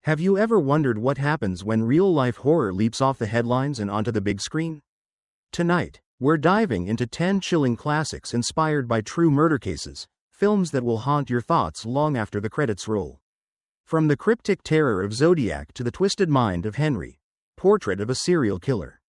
Have you ever wondered what happens when real-life horror leaps off the headlines and onto the big screen? Tonight, we're diving into 10 chilling classics inspired by true murder cases, films that will haunt your thoughts long after the credits roll. From the cryptic terror of Zodiac to the twisted mind of Henry, portrait of a serial killer.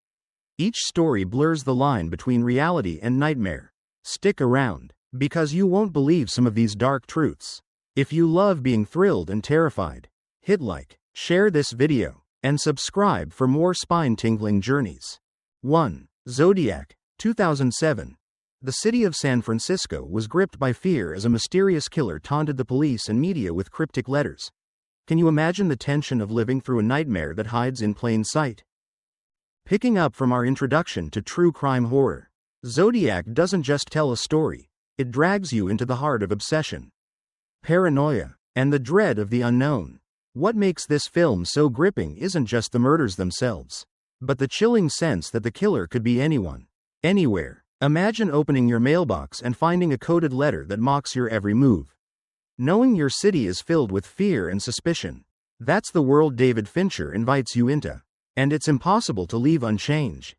Each story blurs the line between reality and nightmare. Stick around, because you won't believe some of these dark truths. If you love being thrilled and terrified, hit like, share this video, and subscribe for more spine-tingling journeys. 1. Zodiac, 2007. The city of San Francisco was gripped by fear as a mysterious killer taunted the police and media with cryptic letters. Can you imagine the tension of living through a nightmare that hides in plain sight? Picking up from our introduction to true crime horror, Zodiac doesn't just tell a story, it drags you into the heart of obsession, paranoia, and the dread of the unknown. What makes this film so gripping isn't just the murders themselves, but the chilling sense that the killer could be anyone, anywhere. Imagine opening your mailbox and finding a coded letter that mocks your every move. Knowing your city is filled with fear and suspicion. That's the world David Fincher invites you into, and it's impossible to leave unchanged.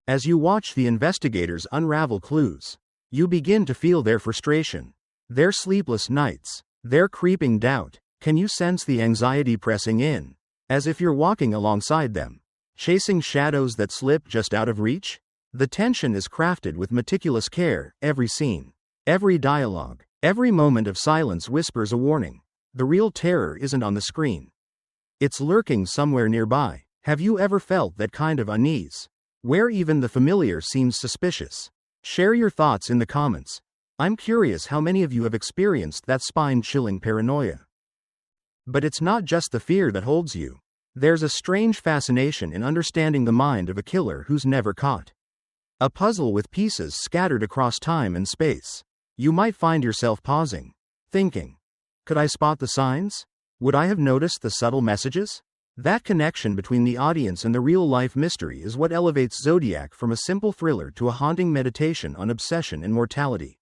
As you watch the investigators unravel clues, you begin to feel their frustration, their sleepless nights, their creeping doubt. Can you sense the anxiety pressing in, as if you're walking alongside them, chasing shadows that slip just out of reach? The tension is crafted with meticulous care. Every scene, every dialogue, every moment of silence whispers a warning. The real terror isn't on the screen. It's lurking somewhere nearby. Have you ever felt that kind of unease, where even the familiar seems suspicious? Share your thoughts in the comments. I'm curious how many of you have experienced that spine-chilling paranoia. But it's not just the fear that holds you. There's a strange fascination in understanding the mind of a killer who's never caught. A puzzle with pieces scattered across time and space. You might find yourself pausing, thinking, could I spot the signs? Would I have noticed the subtle messages? That connection between the audience and the real-life mystery is what elevates Zodiac from a simple thriller to a haunting meditation on obsession and mortality.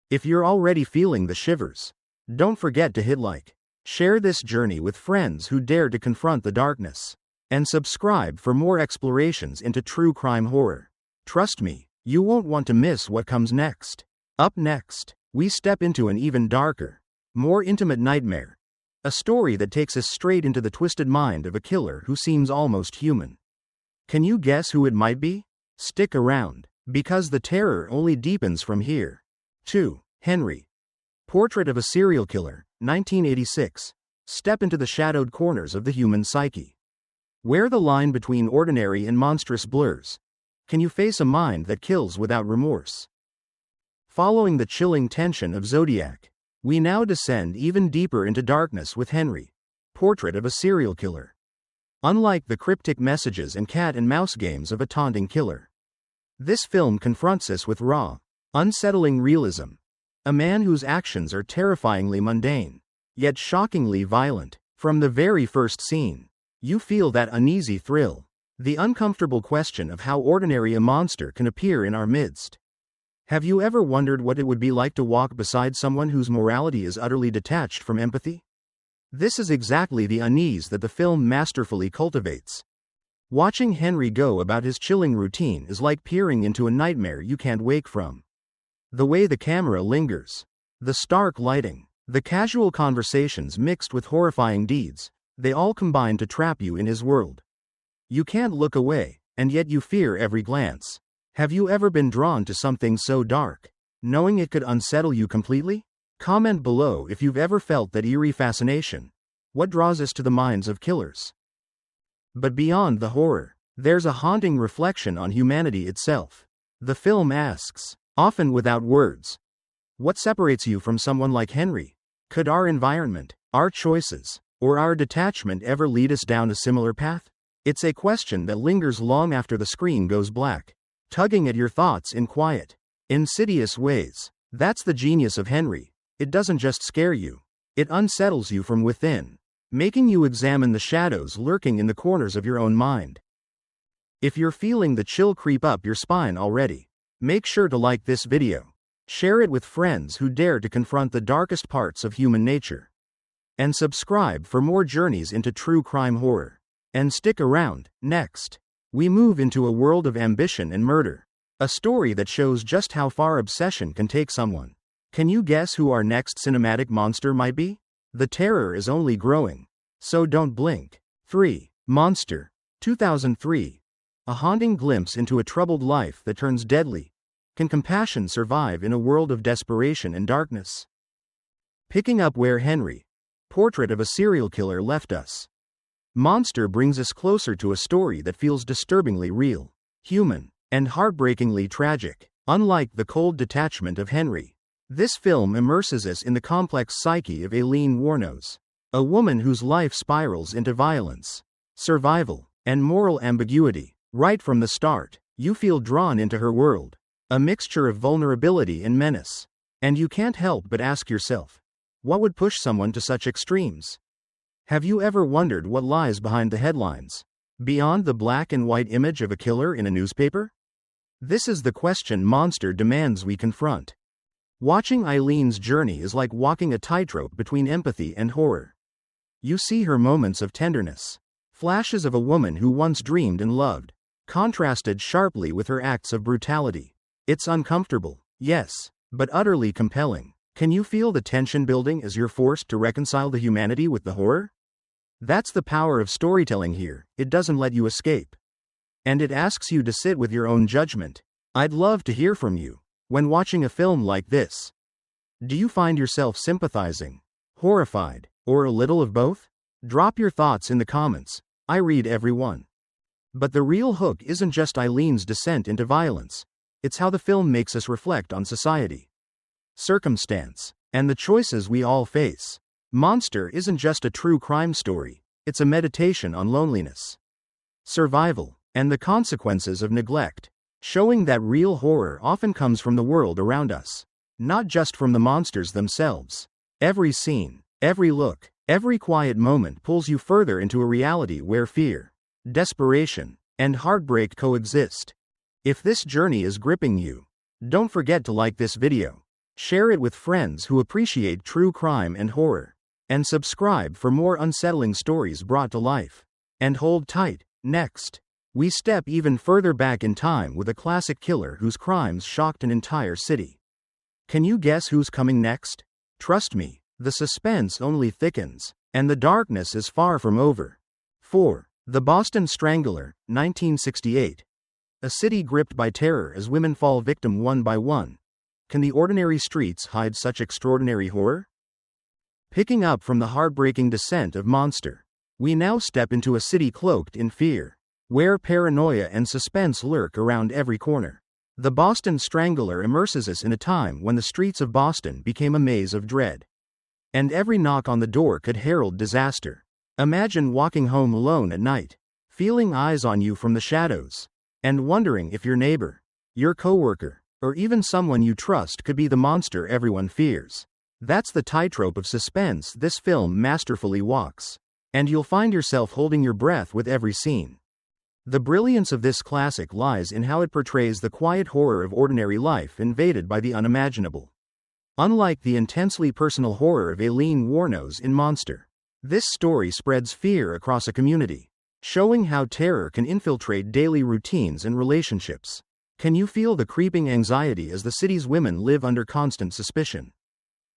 If you're already feeling the shivers, don't forget to hit like. Share this journey with friends who dare to confront the darkness, and subscribe for more explorations into true crime horror. Trust me, you won't want to miss what comes next. Up next, we step into an even darker, more intimate nightmare. A story that takes us straight into the twisted mind of a killer who seems almost human. Can you guess who it might be? Stick around, because the terror only deepens from here. 2. Henry. Portrait of a Serial Killer, 1986. Step into the shadowed corners of the human psyche, where the line between ordinary and monstrous blurs. Can you face a mind that kills without remorse? Following the chilling tension of Zodiac, we now descend even deeper into darkness with Henry, Portrait of a Serial Killer. Unlike the cryptic messages and cat and mouse games of a taunting killer, this film confronts us with raw, unsettling realism. A man whose actions are terrifyingly mundane, yet shockingly violent. From the very first scene, you feel that uneasy thrill, the uncomfortable question of how ordinary a monster can appear in our midst. Have you ever wondered what it would be like to walk beside someone whose morality is utterly detached from empathy? This is exactly the unease that the film masterfully cultivates. Watching Henry go about his chilling routine is like peering into a nightmare you can't wake from. The way the camera lingers, the stark lighting, the casual conversations mixed with horrifying deeds, they all combine to trap you in his world. You can't look away, and yet you fear every glance. Have you ever been drawn to something so dark, knowing it could unsettle you completely? Comment below if you've ever felt that eerie fascination. What draws us to the minds of killers? But beyond the horror, there's a haunting reflection on humanity itself. The film asks, often without words, what separates you from someone like Henry? Could our environment, our choices, or our detachment ever lead us down a similar path? It's a question that lingers long after the screen goes black, tugging at your thoughts in quiet, insidious ways. That's the genius of Henry. It doesn't just scare you, it unsettles you from within, making you examine the shadows lurking in the corners of your own mind. If you're feeling the chill creep up your spine already, make sure to like this video. Share it with friends who dare to confront the darkest parts of human nature. and subscribe for more journeys into true crime horror. And stick around. Next, we move into a world of ambition and murder. A story that shows just how far obsession can take someone. Can you guess who our next cinematic monster might be? The terror is only growing. So don't blink. 3. Monster. 2003. A haunting glimpse into a troubled life that turns deadly. Can compassion survive in a world of desperation and darkness? Picking up where Henry, portrait of a serial killer, left us. Monster brings us closer to a story that feels disturbingly real, human, and heartbreakingly tragic. Unlike the cold detachment of Henry, this film immerses us in the complex psyche of Aileen Wuornos, a woman whose life spirals into violence, survival, and moral ambiguity. Right from the start, you feel drawn into her world, a mixture of vulnerability and menace. And you can't help but ask yourself, what would push someone to such extremes? Have you ever wondered what lies behind the headlines, beyond the black and white image of a killer in a newspaper? This is the question Monster demands we confront. Watching Eileen's journey is like walking a tightrope between empathy and horror. You see her moments of tenderness, flashes of a woman who once dreamed and loved, contrasted sharply with her acts of brutality. It's uncomfortable, yes, but utterly compelling. Can you feel the tension building as you're forced to reconcile the humanity with the horror? That's the power of storytelling here. It doesn't let you escape. And it asks you to sit with your own judgment. I'd love to hear from you. When watching a film like this, do you find yourself sympathizing, horrified, or a little of both? Drop your thoughts in the comments. I read every one. But the real hook isn't just Eileen's descent into violence. It's how the film makes us reflect on society, circumstance, and the choices we all face. Monster isn't just a true crime story, it's a meditation on loneliness, survival, and the consequences of neglect, showing that real horror often comes from the world around us, not just from the monsters themselves. Every scene, every look, every quiet moment pulls you further into a reality where fear, desperation, and heartbreak coexist. If this journey is gripping you, don't forget to like this video, share it with friends who appreciate true crime and horror, and subscribe for more unsettling stories brought to life. And hold tight. Next, we step even further back in time with a classic killer whose crimes shocked an entire city. Can you guess who's coming next? Trust me, the suspense only thickens, and the darkness is far from over. 4. The Boston Strangler, 1968. A city gripped by terror as women fall victim one by one. Can the ordinary streets hide such extraordinary horror? Picking up from the heartbreaking descent of Monster, we now step into a city cloaked in fear, where paranoia and suspense lurk around every corner. The Boston Strangler immerses us in a time when the streets of Boston became a maze of dread, and every knock on the door could herald disaster. Imagine walking home alone at night, feeling eyes on you from the shadows, and wondering if your neighbor, your coworker, or even someone you trust could be the monster everyone fears. That's the tightrope of suspense this film masterfully walks, and you'll find yourself holding your breath with every scene. The brilliance of this classic lies in how it portrays the quiet horror of ordinary life invaded by the unimaginable. Unlike the intensely personal horror of Aileen Wuornos in Monster, this story spreads fear across a community, showing how terror can infiltrate daily routines and relationships. Can you feel the creeping anxiety as the city's women live under constant suspicion?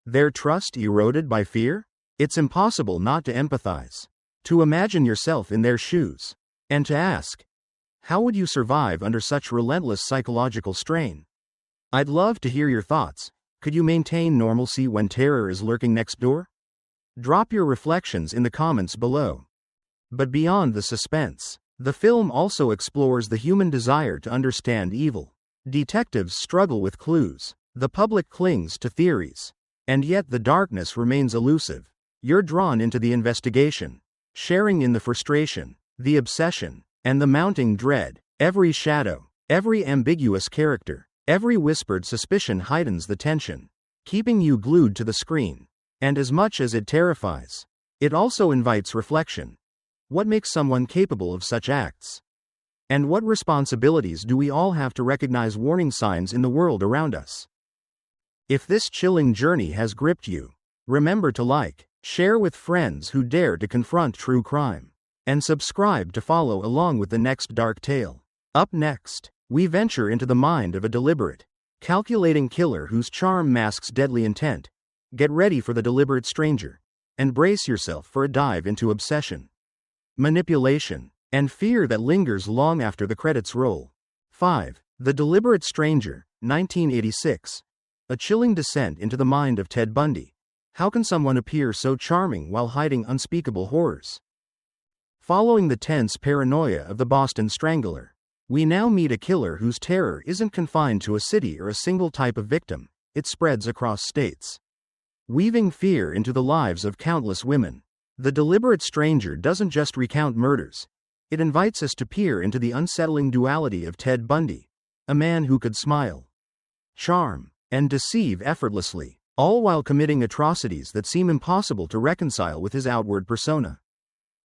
Their trust eroded by fear? It's impossible not to empathize, to imagine yourself in their shoes, and to ask, how would you survive under such relentless psychological strain? I'd love to hear your thoughts. Could you maintain normalcy when terror is lurking next door? Drop your reflections in the comments below. But beyond the suspense, the film also explores the human desire to understand evil. Detectives struggle with clues, the public clings to theories, and yet the darkness remains elusive. You're drawn into the investigation, sharing in the frustration, the obsession, and the mounting dread. Every shadow, every ambiguous character, every whispered suspicion heightens the tension, keeping you glued to the screen. And as much as it terrifies, it also invites reflection. What makes someone capable of such acts? And what responsibilities do we all have to recognize warning signs in the world around us? If this chilling journey has gripped you, remember to like, Share with friends who dare to confront true crime. And subscribe to follow along with the next dark tale. Up next, we venture into the mind of a deliberate, calculating killer whose charm masks deadly intent. Get ready for the deliberate stranger. And brace yourself for a dive into obsession, manipulation, and fear that lingers long after the credits roll. 5. The Deliberate Stranger, 1986. A chilling descent into the mind of Ted Bundy. How can someone appear so charming while hiding unspeakable horrors? Following the tense paranoia of the Boston Strangler, we now meet a killer whose terror isn't confined to a city or a single type of victim, it spreads across states, weaving fear into the lives of countless women. The Deliberate Stranger doesn't just recount murders, it invites us to peer into the unsettling duality of Ted Bundy, a man who could smile, charm, and deceive effortlessly, all while committing atrocities that seem impossible to reconcile with his outward persona.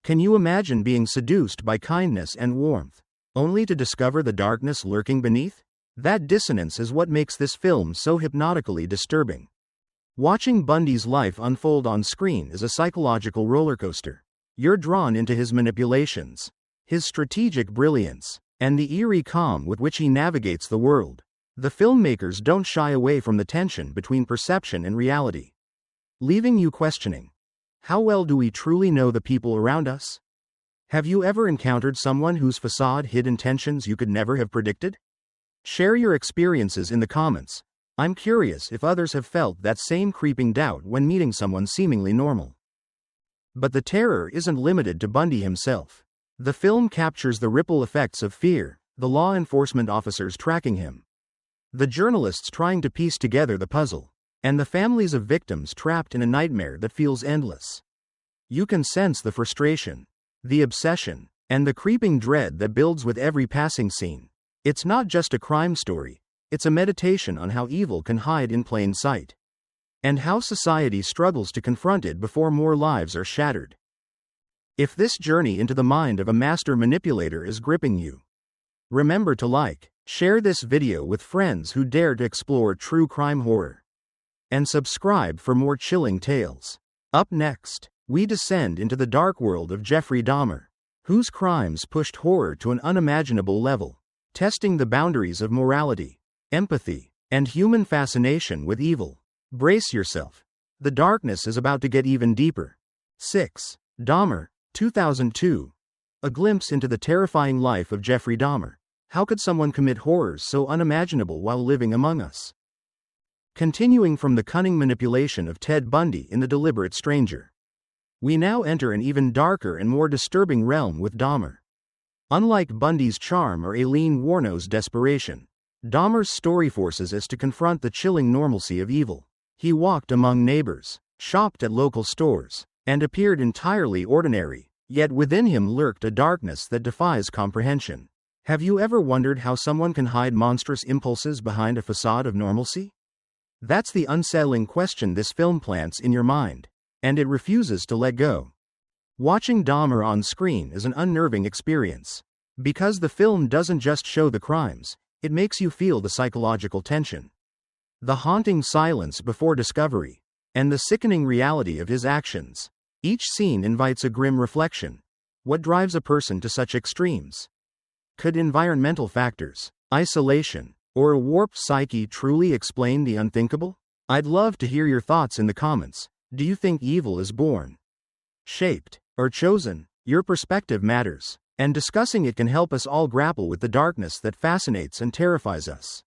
Can you imagine being seduced by kindness and warmth, only to discover the darkness lurking beneath? That dissonance is what makes this film so hypnotically disturbing. Watching Bundy's life unfold on screen is a psychological rollercoaster. You're drawn into his manipulations, his strategic brilliance, and the eerie calm with which he navigates the world. The filmmakers don't shy away from the tension between perception and reality, leaving you questioning, how well do we truly know the people around us? Have you ever encountered someone whose facade hid intentions you could never have predicted? Share your experiences in the comments. I'm curious if others have felt that same creeping doubt when meeting someone seemingly normal. But the terror isn't limited to Bundy himself. The film captures the ripple effects of fear, the law enforcement officers tracking him, the journalists trying to piece together the puzzle, and the families of victims trapped in a nightmare that feels endless. You can sense the frustration, the obsession, and the creeping dread that builds with every passing scene. It's not just a crime story, it's a meditation on how evil can hide in plain sight, and how society struggles to confront it before more lives are shattered. If this journey into the mind of a master manipulator is gripping you, remember to like, share this video with friends who dare to explore true crime horror, and subscribe for more chilling tales. Up next, we descend into the dark world of Jeffrey Dahmer, whose crimes pushed horror to an unimaginable level, testing the boundaries of morality, empathy, and human fascination with evil. Brace yourself. The darkness is about to get even deeper. 6. Dahmer, 2002. A glimpse into the terrifying life of Jeffrey Dahmer. How could someone commit horrors so unimaginable while living among us? Continuing from the cunning manipulation of Ted Bundy in The Deliberate Stranger, we now enter an even darker and more disturbing realm with Dahmer. Unlike Bundy's charm or Aileen Wuornos's desperation, Dahmer's story forces us to confront the chilling normalcy of evil. He walked among neighbors, shopped at local stores, and appeared entirely ordinary, yet within him lurked a darkness that defies comprehension. Have you ever wondered how someone can hide monstrous impulses behind a facade of normalcy? That's the unsettling question this film plants in your mind, and it refuses to let go. Watching Dahmer on screen is an unnerving experience, because the film doesn't just show the crimes, it makes you feel the psychological tension, the haunting silence before discovery, and the sickening reality of his actions. Each scene invites a grim reflection. What drives a person to such extremes? Could environmental factors, isolation, or a warped psyche truly explain the unthinkable? I'd love to hear your thoughts in the comments. Do you think evil is born, shaped, or chosen? Your perspective matters, and discussing it can help us all grapple with the darkness that fascinates and terrifies us.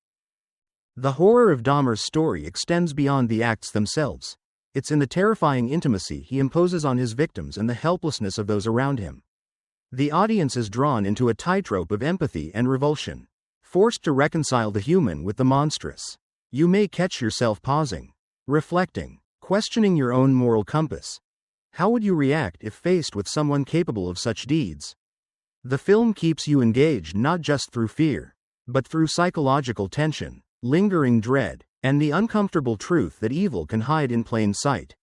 The horror of Dahmer's story extends beyond the acts themselves. It's in the terrifying intimacy he imposes on his victims and the helplessness of those around him. The audience is drawn into a tightrope of empathy and revulsion, forced to reconcile the human with the monstrous. You may catch yourself pausing, reflecting, questioning your own moral compass. How would you react if faced with someone capable of such deeds? The film keeps you engaged not just through fear, but through psychological tension, lingering dread, and the uncomfortable truth that evil can hide in plain sight.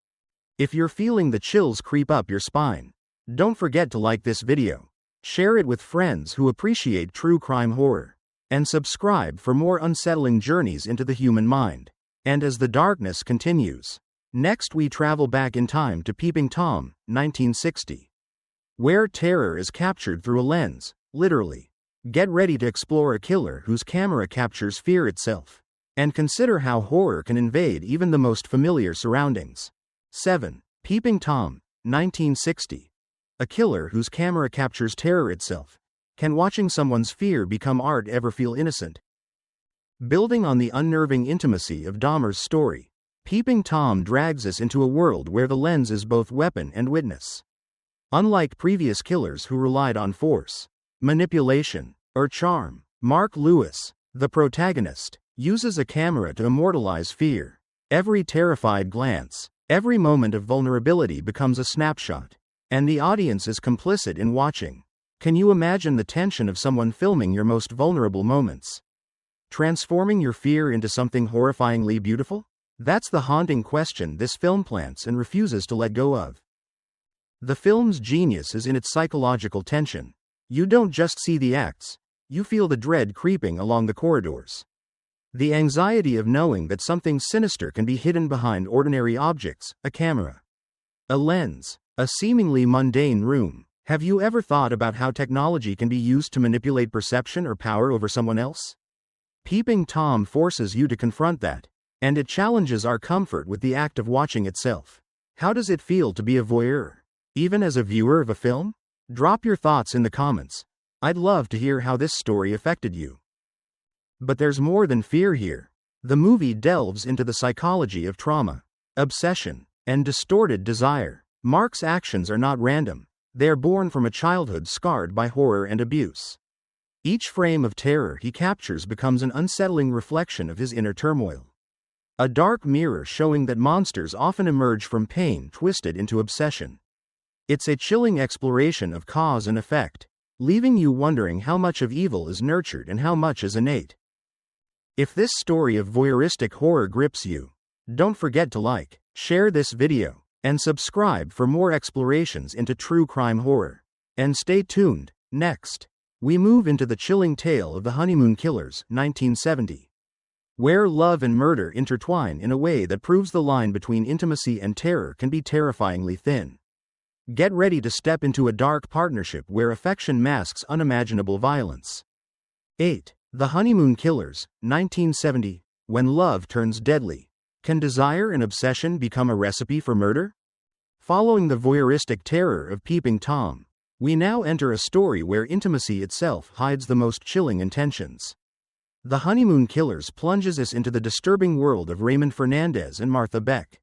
If you're feeling the chills creep up your spine, don't forget to like this video, share it with friends who appreciate true crime horror, and subscribe for more unsettling journeys into the human mind. And as the darkness continues, Next we travel back in time to Peeping Tom, 1960. Where terror is captured through a lens, literally. Get ready to explore a killer whose camera captures fear itself. And consider how horror can invade even the most familiar surroundings. 7. Peeping Tom, 1960. A killer whose camera captures terror itself. Can watching someone's fear become art ever feel innocent? Building on the unnerving intimacy of Dahmer's story, Peeping Tom drags us into a world where the lens is both weapon and witness. Unlike previous killers who relied on force, manipulation, or charm, Mark Lewis, the protagonist, uses a camera to immortalize fear. Every terrified glance, every moment of vulnerability becomes a snapshot, and the audience is complicit in watching. Can you imagine the tension of someone filming your most vulnerable moments? Transforming your fear into something horrifyingly beautiful? That's the haunting question this film plants and refuses to let go of. The film's genius is in its psychological tension. You don't just see the acts, you feel the dread creeping along the corridors. The anxiety of knowing that something sinister can be hidden behind ordinary objects, a camera, a lens, a seemingly mundane room. Have you ever thought about how technology can be used to manipulate perception or power over someone else? Peeping Tom forces you to confront that, and it challenges our comfort with the act of watching itself. How does it feel to be a voyeur, even as a viewer of a film? Drop your thoughts in the comments. I'd love to hear how this story affected you. But there's more than fear here. The movie delves into the psychology of trauma, obsession, and distorted desire. Mark's actions are not random. They're born from a childhood scarred by horror and abuse. Each frame of terror he captures becomes an unsettling reflection of his inner turmoil. A dark mirror showing that monsters often emerge from pain twisted into obsession. It's a chilling exploration of cause and effect, leaving you wondering how much of evil is nurtured and how much is innate. If this story of voyeuristic horror grips you, don't forget to like, share this video, and subscribe for more explorations into true crime horror. And stay tuned. Next, we move into the chilling tale of the Honeymoon Killers, 1970. Where love and murder intertwine in a way that proves the line between intimacy and terror can be terrifyingly thin. Get ready to step into a dark partnership where affection masks unimaginable violence. 8. The Honeymoon Killers, 1970. When love turns deadly, can desire and obsession become a recipe for murder? Following the voyeuristic terror of Peeping Tom, we now enter a story where intimacy itself hides the most chilling intentions. The Honeymoon Killers plunges us into the disturbing world of Raymond Fernandez and Martha Beck,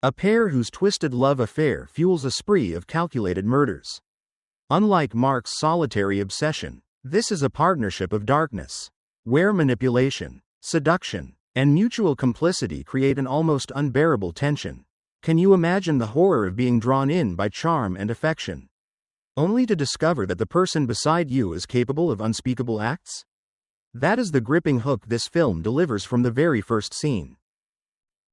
a pair whose twisted love affair fuels a spree of calculated murders. Unlike Mark's solitary obsession, this is a partnership of darkness, where manipulation, seduction, and mutual complicity create an almost unbearable tension. Can you imagine the horror of being drawn in by charm and affection, only to discover that the person beside you is capable of unspeakable acts? That is the gripping hook this film delivers from the very first scene.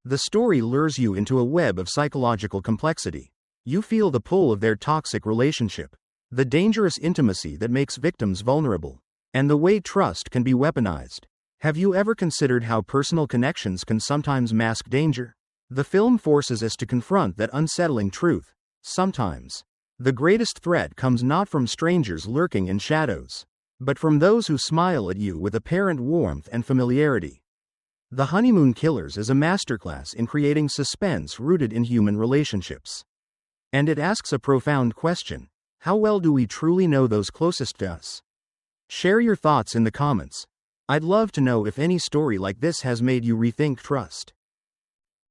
The story lures you into a web of psychological complexity. You feel the pull of their toxic relationship, the dangerous intimacy that makes victims vulnerable, and the way trust can be weaponized. Have you ever considered how personal connections can sometimes mask danger? The film forces us to confront that unsettling truth. Sometimes, the greatest threat comes not from strangers lurking in shadows, but from those who smile at you with apparent warmth and familiarity. The Honeymoon Killers is a masterclass in creating suspense rooted in human relationships. And it asks a profound question: how well do we truly know those closest to us? Share your thoughts in the comments. I'd love to know if any story like this has made you rethink trust.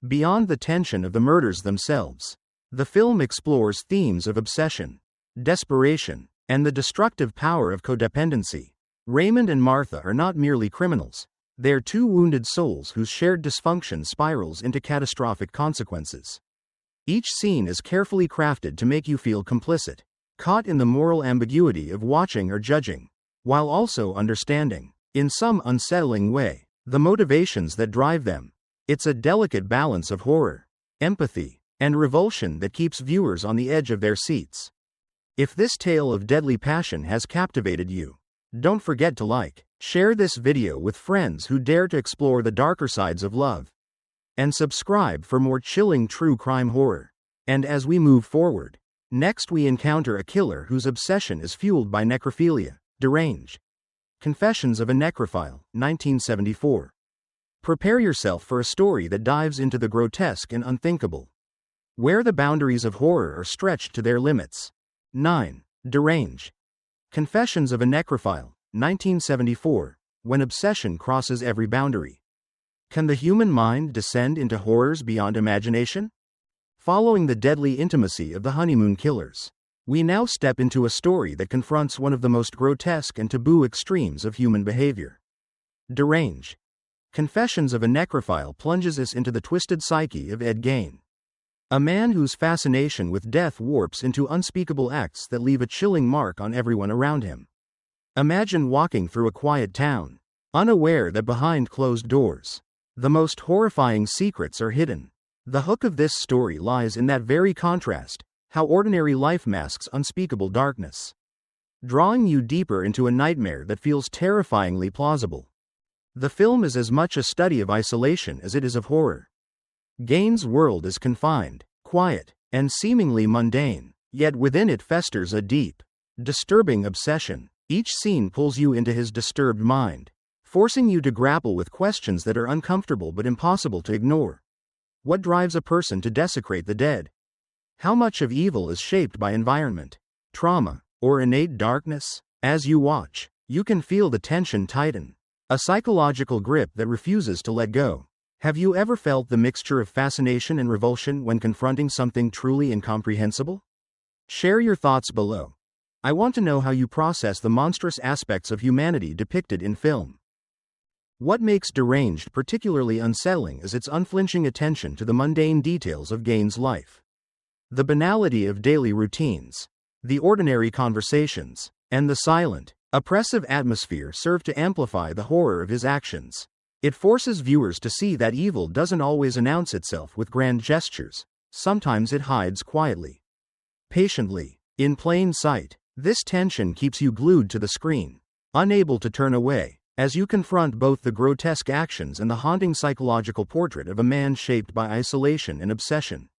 Beyond the tension of the murders themselves, the film explores themes of obsession, desperation, and the destructive power of codependency. Raymond and Martha are not merely criminals. They're two wounded souls whose shared dysfunction spirals into catastrophic consequences. Each scene is carefully crafted to make you feel complicit, caught in the moral ambiguity of watching or judging, while also understanding, in some unsettling way, the motivations that drive them. It's a delicate balance of horror, empathy, and revulsion that keeps viewers on the edge of their seats. If this tale of deadly passion has captivated you, don't forget to like, share this video with friends who dare to explore the darker sides of love. and subscribe for more chilling true crime horror. And as we move forward, next we encounter a killer whose obsession is fueled by necrophilia. Deranged. Confessions of a Necrophile, 1974. Prepare yourself for a story that dives into the grotesque and unthinkable, where the boundaries of horror are stretched to their limits. 9. Deranged. Confessions of a Necrophile, 1974. When obsession crosses every boundary. Can the human mind descend into horrors beyond imagination? Following the deadly intimacy of the Honeymoon Killers, we now step into a story that confronts one of the most grotesque and taboo extremes of human behavior. Deranged. Confessions of a Necrophile plunges us into the twisted psyche of Ed Gein, a man whose fascination with death warps into unspeakable acts that leave a chilling mark on everyone around him. Imagine walking through a quiet town, unaware that behind closed doors, the most horrifying secrets are hidden. The hook of this story lies in that very contrast, how ordinary life masks unspeakable darkness, drawing you deeper into a nightmare that feels terrifyingly plausible. The film is as much a study of isolation as it is of horror. Gein's world is confined, quiet, and seemingly mundane, yet within it festers a deep, disturbing obsession. Each scene pulls you into his disturbed mind, forcing you to grapple with questions that are uncomfortable but impossible to ignore. What drives a person to desecrate the dead? How much of evil is shaped by environment, trauma, or innate darkness? As you watch, you can feel the tension tighten, a psychological grip that refuses to let go. Have you ever felt the mixture of fascination and revulsion when confronting something truly incomprehensible? Share your thoughts below. I want to know how you process the monstrous aspects of humanity depicted in film. What makes Deranged particularly unsettling is its unflinching attention to the mundane details of Gein's life. The banality of daily routines, the ordinary conversations, and the silent, oppressive atmosphere serve to amplify the horror of his actions. It forces viewers to see that evil doesn't always announce itself with grand gestures. Sometimes it hides quietly, patiently, in plain sight. This tension keeps you glued to the screen, unable to turn away, as you confront both the grotesque actions and the haunting psychological portrait of a man shaped by isolation and obsession.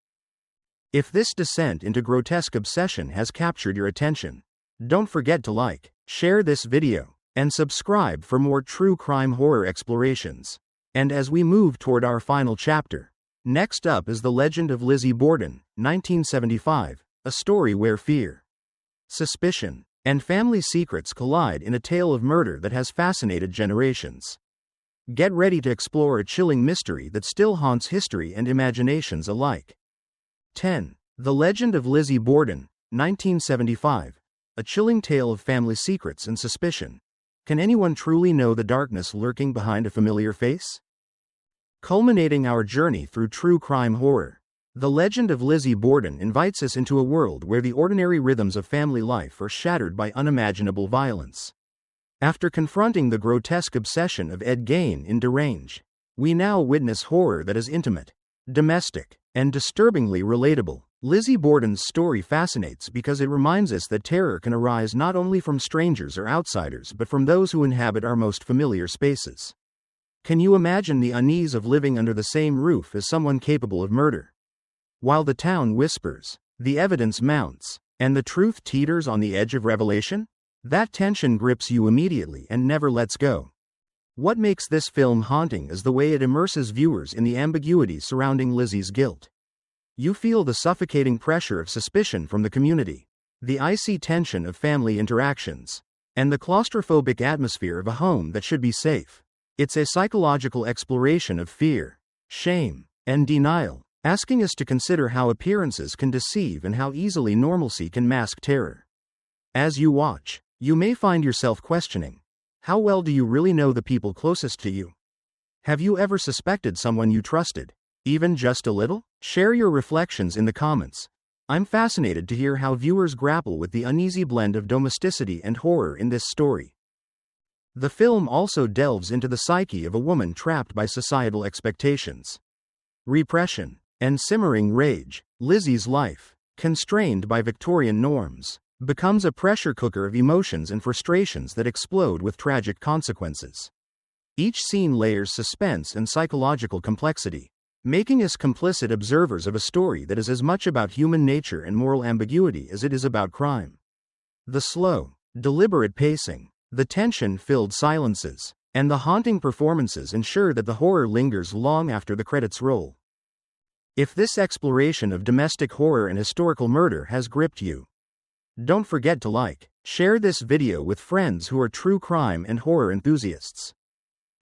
If this descent into grotesque obsession has captured your attention, don't forget to like, share this video, and subscribe for more true crime horror explorations. And as we move toward our final chapter, next up is The Legend of Lizzie Borden, 1975, a story where fear, suspicion, and family secrets collide in a tale of murder that has fascinated generations. Get ready to explore a chilling mystery that still haunts history and imaginations alike. 10. The Legend of Lizzie Borden, 1975, a chilling tale of family secrets and suspicion. Can anyone truly know the darkness lurking behind a familiar face? Culminating our journey through true crime horror, The Legend of Lizzie Borden invites us into a world where the ordinary rhythms of family life are shattered by unimaginable violence. After confronting the grotesque obsession of Ed Gein in Deranged, we now witness horror that is intimate, domestic, and disturbingly relatable. Lizzie Borden's story fascinates because it reminds us that terror can arise not only from strangers or outsiders but from those who inhabit our most familiar spaces. Can you imagine the unease of living under the same roof as someone capable of murder? While the town whispers, the evidence mounts, and the truth teeters on the edge of revelation, that tension grips you immediately and never lets go. What makes this film haunting is the way it immerses viewers in the ambiguity surrounding Lizzie's guilt. You feel the suffocating pressure of suspicion from the community, the icy tension of family interactions, and the claustrophobic atmosphere of a home that should be safe. It's a psychological exploration of fear, shame, and denial, asking us to consider how appearances can deceive and how easily normalcy can mask terror. As you watch, you may find yourself questioning, how well do you really know the people closest to you? Have you ever suspected someone you trusted, even just a little? Share your reflections in the comments. I'm fascinated to hear how viewers grapple with the uneasy blend of domesticity and horror in this story. The film also delves into the psyche of a woman trapped by societal expectations, repression, and simmering rage. Lizzie's life, constrained by Victorian norms, becomes a pressure cooker of emotions and frustrations that explode with tragic consequences. Each scene layers suspense and psychological complexity, making us complicit observers of a story that is as much about human nature and moral ambiguity as it is about crime. The slow, deliberate pacing, the tension-filled silences, and the haunting performances ensure that the horror lingers long after the credits roll. If this exploration of domestic horror and historical murder has gripped you, don't forget to like, share this video with friends who are true crime and horror enthusiasts,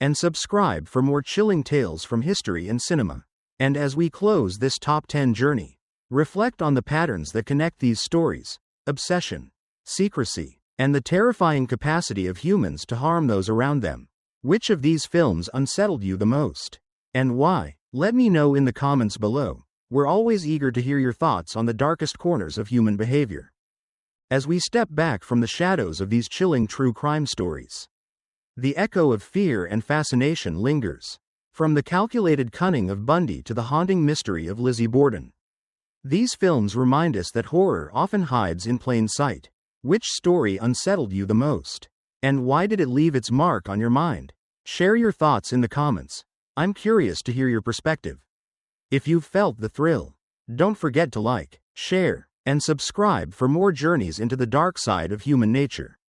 and subscribe for more chilling tales from history and cinema. And as we close this top 10 journey, reflect on the patterns that connect these stories: obsession, secrecy, and the terrifying capacity of humans to harm those around them. Which of these films unsettled you the most? And why? Let me know in the comments below. We're always eager to hear your thoughts on the darkest corners of human behavior. As we step back from the shadows of these chilling true crime stories, the echo of fear and fascination lingers. From the calculated cunning of Bundy to the haunting mystery of Lizzie Borden, these films remind us that horror often hides in plain sight. Which story unsettled you the most? And why did it leave its mark on your mind? Share your thoughts in the comments. I'm curious to hear your perspective. If you've felt the thrill, don't forget to like, share, and subscribe for more journeys into the dark side of human nature.